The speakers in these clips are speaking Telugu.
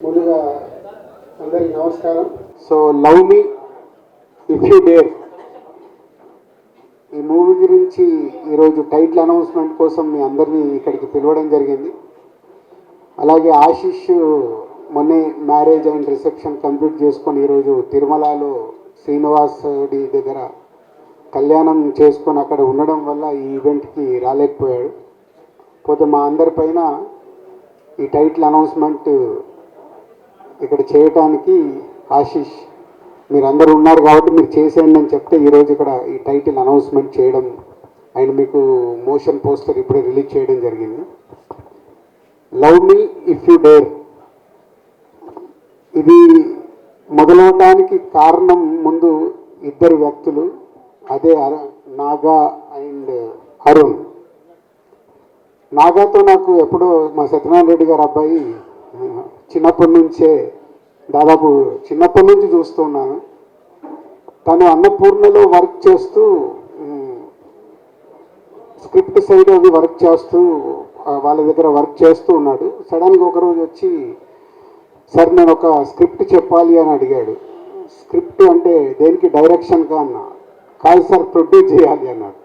ముందుగా అందరికీ నమస్కారం. So love me if you dare ఈ మూవీ గురించి ఈరోజు టైటిల్ అనౌన్స్మెంట్ కోసం మీ అందరినీ ఇక్కడికి పిలవడం జరిగింది. అలాగే ఆశిష్ మొన్నే మ్యారేజ్ అండ్ రిసెప్షన్ కంప్లీట్ చేసుకొని ఈరోజు తిరుమలలో శ్రీనివాసుడి దగ్గర కళ్యాణం చేసుకొని అక్కడ ఉండడం వల్ల ఈ ఈవెంట్కి రాలేకపోయాడు. పోతే మా అందరిపైన ఈ టైటిల్ అనౌన్స్మెంట్ ఇక్కడ చేయటానికి ఆశిష్ మీరందరూ ఉన్నారు కాబట్టి మీరు చేసేయండి అని చెప్తే ఈరోజు ఇక్కడ ఈ టైటిల్ అనౌన్స్మెంట్ చేయడం అండ్ మీకు మోషన్ పోస్టర్ ఇప్పుడే రిలీజ్ చేయడం జరిగింది. Love me if you dare ఇది మొదలవటానికి కారణం ముందు ఇద్దరు వ్యక్తులు, అదే నాగా అండ్ అరుణ్. నాగాతో నాకు ఎప్పుడో మా సత్యనారాయణ రెడ్డి గారు అబ్బాయి చిన్నప్పటి నుంచే దాదాపు చిన్నప్పటి నుంచి చూస్తున్నాను. తను అన్నపూర్ణలో వర్క్ చేస్తూ స్క్రిప్ట్ సైడ్ అది వర్క్ చేస్తూ వాళ్ళ దగ్గర వర్క్ చేస్తూ ఉన్నాడు. సడన్గా ఒకరోజు వచ్చి సార్ నేను ఒక స్క్రిప్ట్ చెప్పాలి అని అడిగాడు. స్క్రిప్ట్ అంటే దేనికి డైరెక్షన్గా అన్నా, కాదు సార్ ప్రొడ్యూస్ చేయాలి అన్నాడు.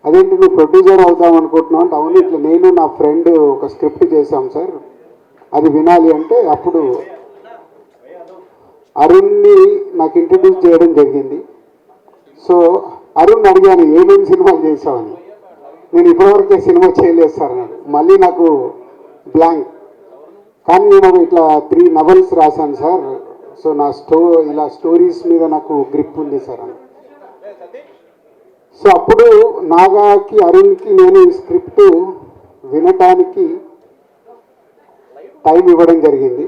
అదేంటి నువ్వు ప్రొడ్యూసర్ అవుదాం అనుకుంటున్నావు అంటే అవును ఇట్లా నేను నా ఫ్రెండ్ ఒక స్క్రిప్ట్ చేశాం సార్ అది వినాలి అంటే అప్పుడు అరుణ్ని నాకు ఇంట్రడ్యూస్ చేయడం జరిగింది. సో అరుణ్ అడిగాను ఏమేమి సినిమాలు చేసావని. నేను ఇప్పటివరకే సినిమా చేయలేదు సార్ అన్నాడు. మళ్ళీ నాకు బ్లాంక్. కానీ నేను ఇట్లా 3 నవల్స్ రాశాను సార్. సో నా ఇలా స్టోరీస్ మీద నాకు గ్రిప్ ఉంది సార్ అని. సో అప్పుడు నాగాకి అరుణ్కి నేను ఈ స్క్రిప్ట్ వినటానికి టైం ఇవ్వడం జరిగింది.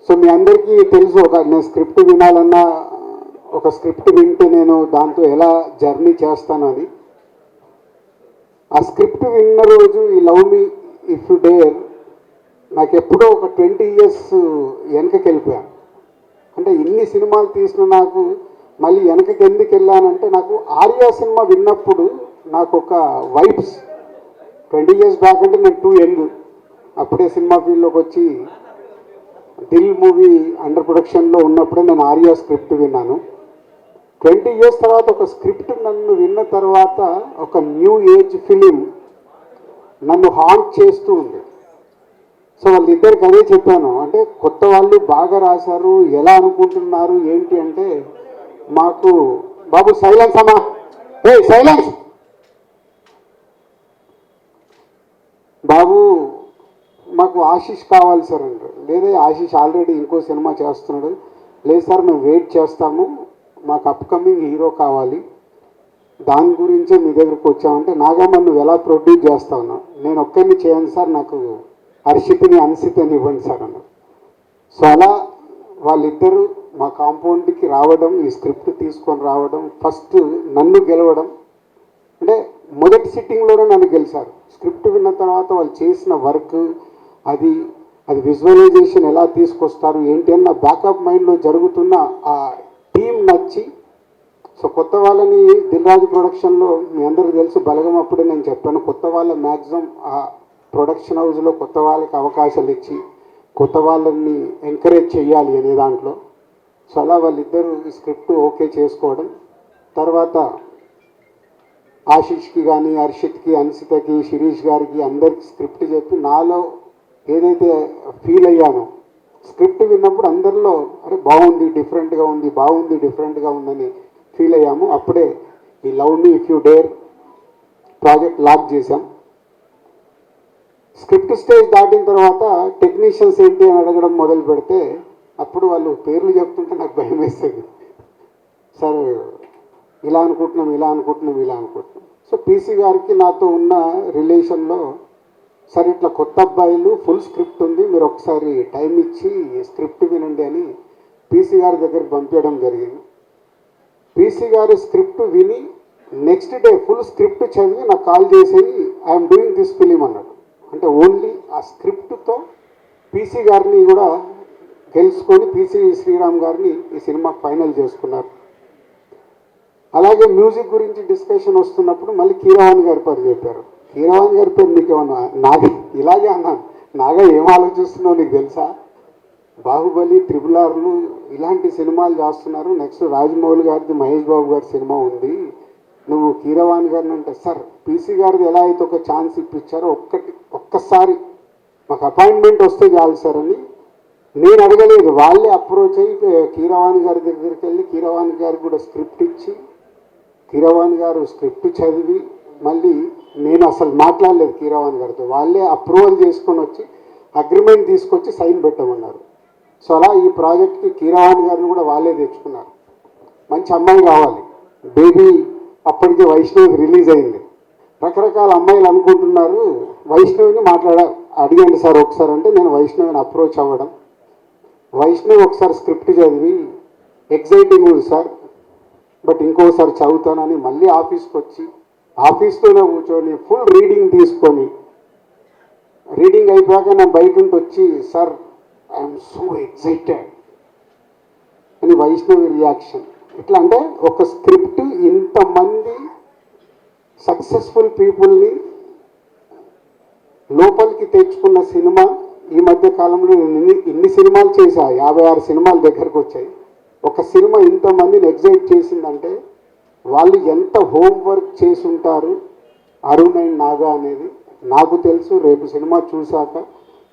సో మీ అందరికీ తెలుసు నేను స్క్రిప్ట్ వినాలన్నా ఒక స్క్రిప్ట్ వింటే నేను దాంతో ఎలా జర్నీ చేస్తానని. ఆ స్క్రిప్ట్ విన్న రోజు ఈ love me if you dare నాకు ఎప్పుడో ఒక 20 years వెనకకి వెళ్ళిపోయాను. అంటే ఇన్ని సినిమాలు తీసిన నాకు మళ్ళీ వెనకకి ఎందుకు వెళ్ళానంటే నాకు ఆర్యా సినిమా విన్నప్పుడు నాకు ఒక వైబ్స్ 20 years బ్యాక్ అంటే నేను 2 యంగ్ అప్పుడే సినిమా ఫీల్డ్లోకి వచ్చి దిల్ మూవీ అండర్ ప్రొడక్షన్లో ఉన్నప్పుడే నేను ఆర్యా స్క్రిప్ట్ విన్నాను. 20 years తర్వాత ఒక స్క్రిప్ట్ నన్ను విన్న తర్వాత ఒక న్యూ ఏజ్ ఫిలిం నన్ను హాంట్ చేస్తూ ఉంది. సో వాళ్ళిద్దరికి అదే చెప్పాను. అంటే కొత్త వాళ్ళు బాగా రాశారు, ఎలా అనుకుంటున్నారు ఏంటి అంటే మాకు బాబు సైలెన్స్ అమ్మా, ఏ సైలెన్స్ బాబు మాకు ఆశిష్ కావాలి సార్ అంటారు. లేదా ఆశిష్ ఆల్రెడీ ఇంకో సినిమా చేస్తున్నాడు. లేదు సార్ మేము వెయిట్ చేస్తాము, మాకు అప్కమింగ్ హీరో కావాలి, దాని గురించే మీ దగ్గరికి వచ్చామంటే నాగమ్మ నువ్వు ఎలా ప్రొడ్యూస్ చేస్తా ఉన్నావు. నేను ఒక్కరిని చేయను సార్, నాకు హర్షిత్ని అన్సితని ఇవ్వండి సార్ అన్నారు. సో అలా వాళ్ళిద్దరూ మా కాంపౌండ్కి రావడం, ఈ స్క్రిప్ట్ తీసుకొని రావడం, ఫస్ట్ నన్ను గెలవడం. అంటే మొదటి సిట్టింగ్లోనే నన్ను గెలిచారు. స్క్రిప్ట్ విన్న తర్వాత వాళ్ళు చేసిన వర్క్ అది విజువలైజేషన్ ఎలా తీసుకొస్తారు ఏంటి అని నా బ్యాకప్ మైండ్లో జరుగుతున్న ఆ టీం నచ్చి. సో కొత్త వాళ్ళని దిల్రాజు ప్రొడక్షన్లో మీ అందరికీ తెలుసు బలగం అప్పుడే నేను చెప్పాను, కొత్త వాళ్ళ మ్యాక్సిమం ఆ ప్రొడక్షన్ హౌస్లో కొత్త వాళ్ళకి అవకాశాలు ఇచ్చి కొత్త వాళ్ళని ఎంకరేజ్ చేయాలి అనే దాంట్లో. సో అలా వాళ్ళిద్దరూ ఈ స్క్రిప్ట్ ఓకే చేసుకోవడం. తర్వాత ఆశిష్కి కానీ హర్షిత్కి అన్సితకి శిరీష్ గారికి అందరికి స్క్రిప్ట్ చెప్పి నాలో ఏదైతే ఫీల్ అయ్యానో స్క్రిప్ట్ విన్నప్పుడు అందరిలో అరే బాగుంది డిఫరెంట్గా ఉంది, బాగుంది డిఫరెంట్గా ఉందని ఫీల్ అయ్యాము. అప్పుడే ఈ love me if you dare project lock చేశాం. స్క్రిప్ట్ స్టేజ్ దాటిన తర్వాత టెక్నీషియన్స్ ఏంటి అని అడగడం మొదలు పెడితే అప్పుడు వాళ్ళు పేర్లు చెప్తుంటే నాకు భయం వేస్తుంది. సార్ ఇలా అనుకుంటున్నాం ఇలా అనుకుంటున్నాం ఇలా అనుకుంటున్నాం. సో పీసీ గారికి నాతో ఉన్న రిలేషన్లో సార్ ఇట్లా కొత్త అబ్బాయిలు ఫుల్ స్క్రిప్ట్ ఉంది, మీరు ఒకసారి టైం ఇచ్చి స్క్రిప్ట్ వినండి అని పీసీ గారి దగ్గరికి పంపించడం జరిగింది. పీసీ గారి స్క్రిప్ట్ విని నెక్స్ట్ డే ఫుల్ స్క్రిప్ట్ చదివి నాకు కాల్ చేసి ఐఎమ్ డూయింగ్ దిస్ ఫిలిం అన్నాడు. అంటే ఓన్లీ ఆ స్క్రిప్ట్తో పీసీ గారిని కూడా గెలుచుకొని పీసీ శ్రీరామ్ గారిని ఈ సినిమా ఫైనల్ చేసుకున్నారు. అలాగే మ్యూజిక్ గురించి డిస్కషన్ వస్తున్నప్పుడు మళ్ళీ కీరవాణి గారి పేరు చెప్పారు. కీరవాణి గారి పేరు మీకు ఏమన్నా నాకు ఇలాగే అన్నాను, నాగా ఏం ఆలోచిస్తున్నావు నీకు తెలుసా? బాహుబలి, RRRలు ఇలాంటి సినిమాలు చేస్తున్నారు. నెక్స్ట్ రాజమౌళి గారిది, మహేష్ బాబు గారి సినిమా ఉంది. నువ్వు కీరవాణి గారిని అంటే, సార్ పీసీ గారిది ఎలా అయితే ఒక ఛాన్స్ ఇప్పించారో ఒక్కసారి మాకు అపాయింట్మెంట్ వస్తే చాలు సార్ అని నేను అడగలేదు. వాళ్ళే అప్రోచ్ అయ్యి కీరవాణి గారి దగ్గరికి వెళ్ళి కీరవాణి గారికి కూడా స్క్రిప్ట్ ఇచ్చి, కీరవాణి గారు స్క్రిప్ట్ చదివి, మళ్ళీ నేను అసలు మాట్లాడలేదు కీరవాణి గారితో. వాళ్ళే అప్రూవల్ చేసుకొని వచ్చి అగ్రిమెంట్ తీసుకొచ్చి సైన్ పెట్టమన్నారు. సో అలా ఈ ప్రాజెక్ట్కి కీరవాణి గారిని కూడా వాళ్ళే తెచ్చుకున్నారు. మంచి అమ్మాయి కావాలి. బేబీ అప్పటికే వైష్ణవి రిలీజ్ అయింది. రకరకాల అమ్మాయిలు అనుకుంటున్నారు. వైష్ణవిని అడిగండి సార్ ఒకసారి అంటే నేను వైష్ణవిని అప్రోచ్ అవ్వడం, వైష్ణవి ఒకసారి స్క్రిప్ట్ చదివి ఎగ్జైటింగ్ ఉంది సార్, బట్ ఇంకోసారి చదువుతానని మళ్ళీ ఆఫీస్కి వచ్చి ఆఫీస్లోనే కూర్చొని ఫుల్ రీడింగ్ తీసుకొని, రీడింగ్ అయిపోయాక నేను బయట ఉండి వచ్చి సార్ ఐఎమ్ సో ఎగ్జైటెడ్ అని వైష్ణవి రియాక్షన్. ఎట్లా అంటే ఒక స్క్రిప్ట్ ఇంతమంది సక్సెస్ఫుల్ పీపుల్ని లోపలికి తెచ్చుకున్న సినిమా ఈ మధ్య కాలంలో నేను ఇన్ని సినిమాలు చేశా, 56 సినిమాల దగ్గరకు వచ్చాయి. ఒక సినిమా ఇంతమందిని ఎగ్జైట్ చేసిందంటే వాళ్ళు ఎంత హోంవర్క్ చేసి ఉంటారు అరుణ్ అండ్ నాగా అనేది నాకు తెలుసు. రేపు సినిమా చూశాక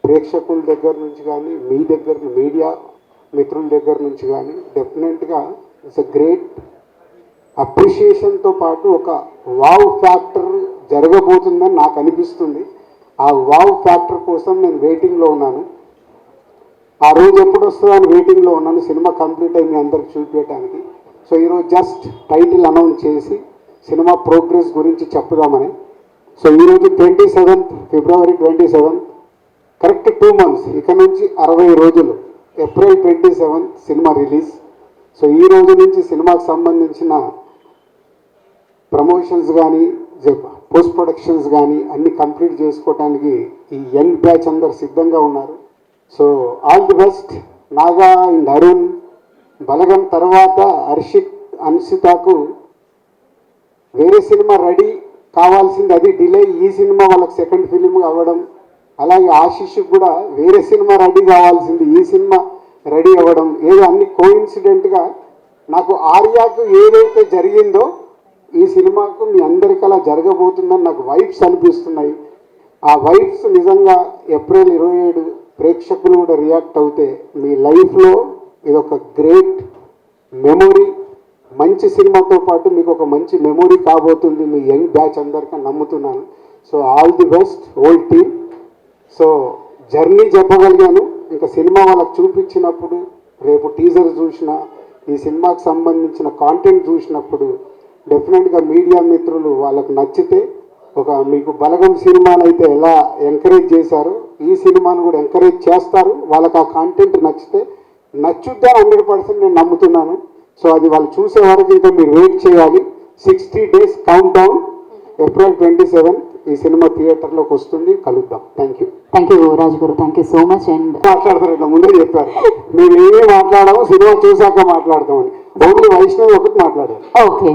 ప్రేక్షకుల దగ్గర నుంచి కానీ, మీ దగ్గర మీడియా మిత్రుల దగ్గర నుంచి కానీ డెఫినెట్గా ఇట్స్ ఎ గ్రేట్ అప్రిషియేషన్తో పాటు ఒక వావ్ ఫ్యాక్టర్ జరగబోతుందని నాకు అనిపిస్తుంది. ఆ వావ్ ఫ్యాక్టర్ కోసం నేను వెయిటింగ్లో ఉన్నాను. ఆ రోజు ఎప్పుడు వస్తుందో అని వెయిటింగ్లో ఉన్నాను. సినిమా కంప్లీట్ అయి మీ అందరికి చూపించడానికి. సో ఈరోజు జస్ట్ టైటిల్ అనౌన్స్ చేసి సినిమా ప్రోగ్రెస్ గురించి చెప్పుదామని. సో ఈరోజు 27th ఫిబ్రవరి 27 కరెక్ట్ 2 months, ఇక నుంచి 60 రోజులు, ఏప్రిల్ 27 సినిమా రిలీజ్. సో ఈ రోజు నుంచి సినిమాకి సంబంధించిన ప్రమోషన్స్ కానీ, పోస్ట్ ప్రొడక్షన్స్ కానీ అన్ని కంప్లీట్ చేసుకోవడానికి ఈ యంగ్ బ్యాచ్ అందరు సిద్ధంగా ఉన్నారు. So all the best. Naga and Arun Balagam తర్వాత అన్షితాకు వేరే సినిమా రెడీ కావాల్సింది, అది డిలే. ఈ సినిమా వాళ్ళకి సెకండ్ ఫిలిం అవ్వడం, అలాగే ఆశిష్కి కూడా వేరే సినిమా రెడీ కావాల్సింది, ఈ సినిమా రెడీ అవ్వడం, ఏదో అన్ని కోఇన్సిడెంట్గా నాకు ఆర్యాకు ఏదైతే జరిగిందో ఈ సినిమాకు మీ అందరికీ అలా జరగబోతుందని నాకు వైబ్స్ అనిపిస్తున్నాయి. ఆ వైబ్స్ నిజంగా ఏప్రిల్ 27 ప్రేక్షకులు కూడా రియాక్ట్ అవుతే మీ లైఫ్లో ఇది ఒక గ్రేట్ మెమొరీ, మంచి సినిమాతో పాటు మీకు ఒక మంచి మెమొరీ కాబోతుంది మీ యంగ్ బ్యాచ్ అందరికీ నమ్ముతున్నాను. So all the best old team. So journey చెప్పగలిగాను. ఇంకా సినిమా వాళ్ళకి చూపించినప్పుడు, రేపు టీజర్ చూసినా, ఈ సినిమాకి సంబంధించిన కాంటెంట్ చూసినప్పుడు డెఫినెట్గా మీడియా మిత్రులు వాళ్ళకు నచ్చితే, ఒక మీకు బలగం సినిమానైతే ఎలా ఎంకరేజ్ చేశారో ఈ సినిమాను కూడా ఎంకరేజ్ చేస్తారు. వాళ్ళకి ఆ కాంటెంట్ నచ్చితే నచ్చుద్దని 100% నేను నమ్ముతున్నాను. సో అది వాళ్ళు చూసే వరకు ఇంకా మీరు వెయిట్ చేయాలి. 60 days కౌంట్ డౌన్. ఏప్రిల్ 27 ఈ సినిమా థియేటర్లోకి వస్తుంది. కలుద్దాం. థ్యాంక్ యూ రాజు గారు. Thank you so much. And మాట్లాడతారు, ఇట్లా ముందే చెప్పారు మేము ఏమీ మాట్లాడము, సినిమా చూసాక మాట్లాడతామని. ఓన్లీ వైష్ణవి ఒకటి మాట్లాడారు. ఓకే.